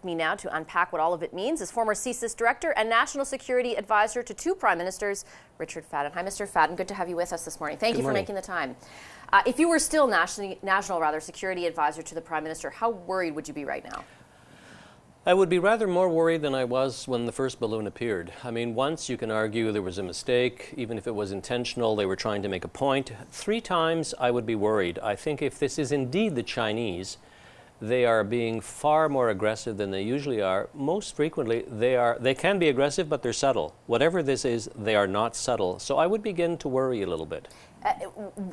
me now to unpack what all of it means is former CSIS director and national security advisor to two prime ministers, Richard Fadden. Hi, Mr. Fadden. Good to have you with us this morning. Thank you for making the time. If you were still national security advisor to the prime minister, how worried would you be right now? I would be rather more worried than I was when the first balloon appeared. I mean, once you can argue there was a mistake, even if it was intentional, they were trying to make a point. 3 times I would be worried. I think if this is indeed the Chinese, they are being far more aggressive than they usually are. Most frequently, they can be aggressive, but they're subtle. Whatever this is, they are not subtle. So I would begin to worry a little bit.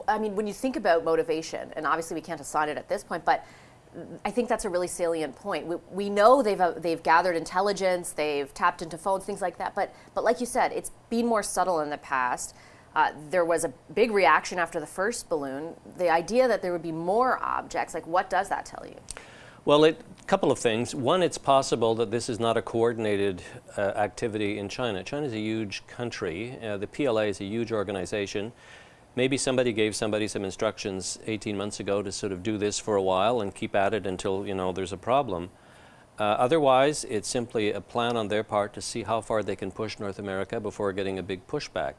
I mean, when you think about motivation, and obviously we can't assign it at this point, but I think that's a really salient point. We know they've gathered intelligence, they've tapped into phones, things like that. But like you said, it's been more subtle in the past. There was a big reaction after the first balloon. The idea that there would be more objects, like what does that tell you? Well, a couple of things. One, it's possible that this is not a coordinated activity in China. China is a huge country. The PLA is a huge organization. Maybe somebody gave somebody some instructions 18 months ago to sort of do this for a while and keep at it until, you know, there's a problem. Otherwise, it's simply a plan on their part to see how far they can push North America before getting a big pushback.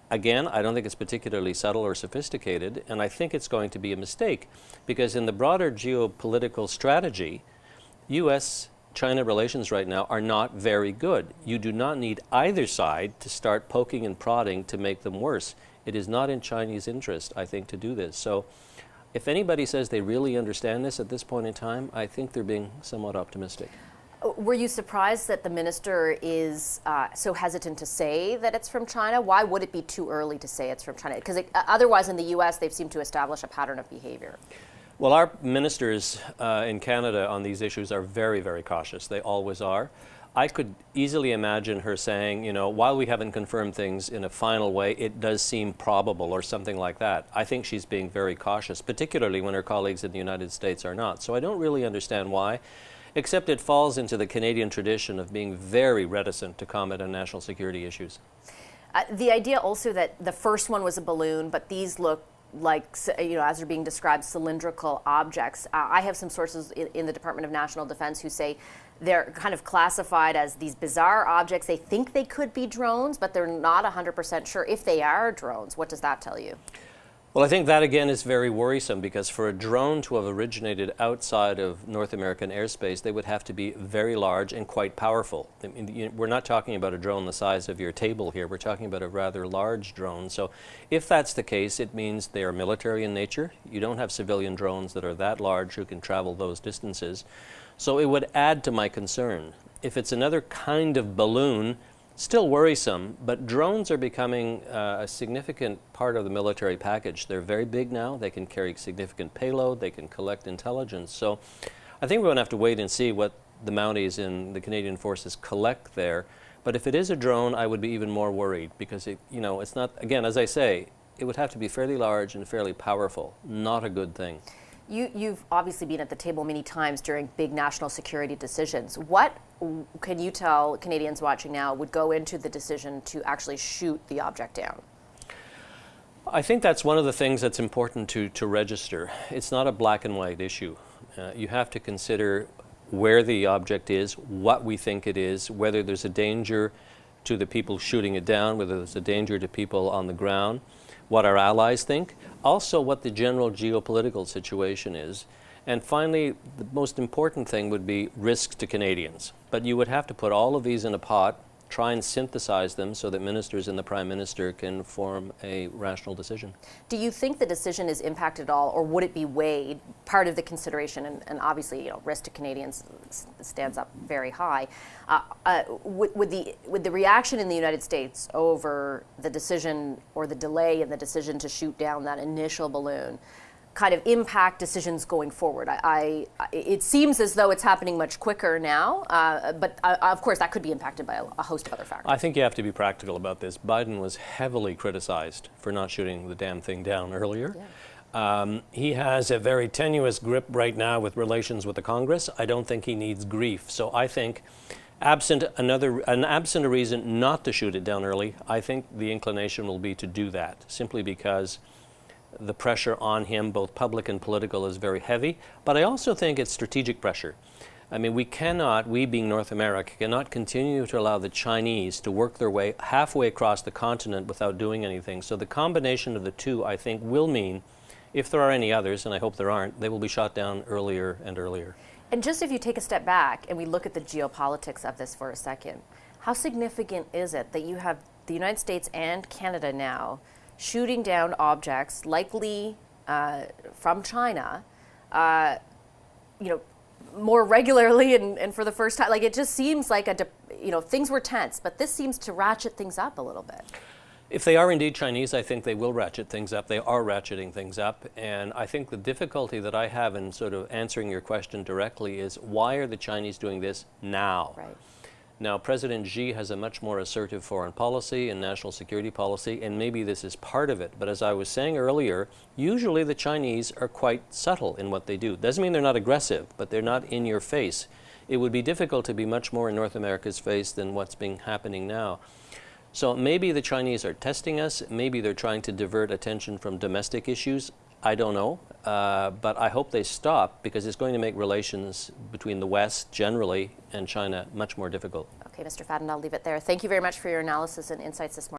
Again, I don't think it's particularly subtle or sophisticated, and I think it's going to be a mistake because in the broader geopolitical strategy, U.S.-China relations right now are not very good. You do not need either side to start poking and prodding to make them worse. It is not in Chinese interest, I think, to do this. So if anybody says they really understand this at this point in time, I think they're being somewhat optimistic. Were you surprised that the minister is so hesitant to say that it's from China? Why would it be too early to say it's from China? Because otherwise in the U.S. they've seemed to establish a pattern of behavior. Well, our ministers in Canada on these issues are very, very cautious. They always are. I could easily imagine her saying, you know, while we haven't confirmed things in a final way, it does seem probable or something like that. I think she's being very cautious, particularly when her colleagues in the United States are not. So I don't really understand why, except it falls into the Canadian tradition of being very reticent to comment on national security issues. The idea also that the first one was a balloon, but these look like, you know, as they're being described, cylindrical objects. I have some sources in the Department of National Defense who say they're kind of classified as these bizarre objects. They think they could be drones, but they're not 100% sure if they are drones. What does that tell you? Well, I think that again is very worrisome because for a drone to have originated outside of North American airspace, they would have to be very large and quite powerful. I mean, we're not talking about a drone the size of your table here. We're talking about a rather large drone. So if that's the case, it means they are military in nature. You don't have civilian drones that are that large who can travel those distances. So it would add to my concern. If it's another kind of balloon, still worrisome, but drones are becoming a significant part of the military package. They're very big now. They can carry significant payload. They can collect intelligence. So I think we're going to have to wait and see what the Mounties and the Canadian Forces collect there. But if it is a drone, I would be even more worried because, it's not, again, as I say, it would have to be fairly large and fairly powerful. Not a good thing. You've obviously been at the table many times during big national security decisions. What can you tell Canadians watching now would go into the decision to actually shoot the object down? I think that's one of the things that's important to register. It's not a black and white issue. You have to consider where the object is, what we think it is, whether there's a danger to the people shooting it down, whether there's a danger to people on the ground, what our allies think, also what the general geopolitical situation is. And finally, the most important thing would be risks to Canadians. But you would have to put all of these in a pot, try and synthesize them so that ministers and the Prime Minister can form a rational decision. Do you think the decision is impacted at all, or would it be weighed, part of the consideration, and obviously risk to Canadians stands up very high, would the reaction in the United States over the decision or the delay in the decision to shoot down that initial balloon kind of impact decisions going forward? It seems as though it's happening much quicker now, but of course that could be impacted by a host of other factors. I think you have to be practical about this. Biden was heavily criticized for not shooting the damn thing down earlier. Yeah. He has a very tenuous grip right now with relations with the Congress. I don't think he needs grief. So I think absent a reason not to shoot it down early, I think the inclination will be to do that, simply because the pressure on him, both public and political, is very heavy. But I also think it's strategic pressure. I mean, we being North America, cannot continue to allow the Chinese to work their way halfway across the continent without doing anything. So the combination of the two, I think, will mean, if there are any others, and I hope there aren't, they will be shot down earlier and earlier. And just if you take a step back and we look at the geopolitics of this for a second, how significant is it that you have the United States and Canada now shooting down objects likely from China, more regularly and for the first time? Like, it just seems like things were tense, but this seems to ratchet things up a little bit. If they are indeed Chinese, I think they will ratchet things up. They are ratcheting things up. And I think the difficulty that I have in sort of answering your question directly is, why are the Chinese doing this now? Right. Now, President Xi has a much more assertive foreign policy and national security policy, and maybe this is part of it. But as I was saying earlier, usually the Chinese are quite subtle in what they do. Doesn't mean they're not aggressive, but they're not in your face. It would be difficult to be much more in North America's face than what's been happening now. So maybe the Chinese are testing us. Maybe they're trying to divert attention from domestic issues. I don't know, but I hope they stop, because it's going to make relations between the West generally and China much more difficult. Okay, Mr. Fadden, I'll leave it there. Thank you very much for your analysis and insights this morning.